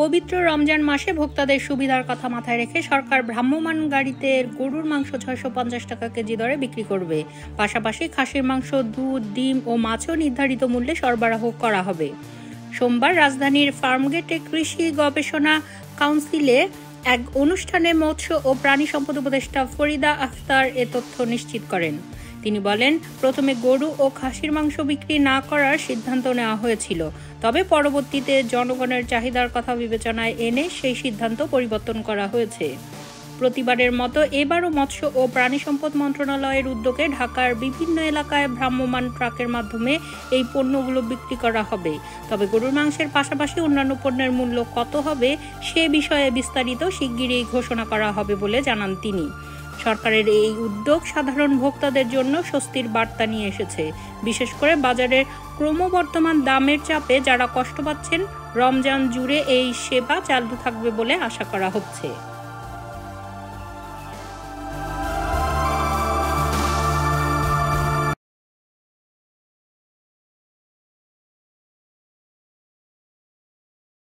পবিত্র রমজান মাসে ভোক্তাদের সুবিধার কথা মাথায় রেখে সরকার ভ্রাম্যমাণ গাড়িতে গরুর মাংস 650 টাকা কেজি দরে বিক্রি করবে। পাশাপাশি খাসির মাংস, দুধ, ডিম ও মাছও নির্ধারিত মূল্যে সরবরাহ করা হবে। সোমবার রাজধানীর ফার্মগেটে কৃষি গবেষণা কাউন্সিলে এক অনুষ্ঠানে মৎস্য ও প্রাণী সম্পদ উপদেষ্টা ফরিদা আখতার এ তথ্য নিশ্চিত করেন। তিনি বলেন, প্রথমে গরু ও খাসির মাংস বিক্রি না করার সিদ্ধান্ত নেওয়া হয়েছিল, তবে পরবর্তীতে জনগণের চাহিদার কথা বিবেচনায় এনে সেই সিদ্ধান্ত পরিবর্তন করা হয়েছে। প্রতিবারের মতো এবারও মৎস্য ও প্রাণী সম্পদ মন্ত্রণালয়ের উদ্যোগে ঢাকার বিভিন্ন এলাকায় ভ্রাম্যমাণ ট্রাকের মাধ্যমে এই পণ্যগুলো বিক্রি করা হবে। তবে গরুর মাংসের পাশাপাশি অন্যান্য পণ্যের মূল্য কত হবে সে বিষয়ে বিস্তারিত শিগগিরই ঘোষণা করা হবে বলে জানান তিনি। সরকারের এই উদ্যোগ সাধারণ ভোক্তাদের জন্য স্বস্তির বার্তা নিয়ে এসেছে। বিশেষ করে বাজারের ক্রমবর্ধমান দামের চাপে যারা কষ্ট পাচ্ছেন, রমজান জুড়ে এই সেবা চালু থাকবে বলে আশা করা হচ্ছে।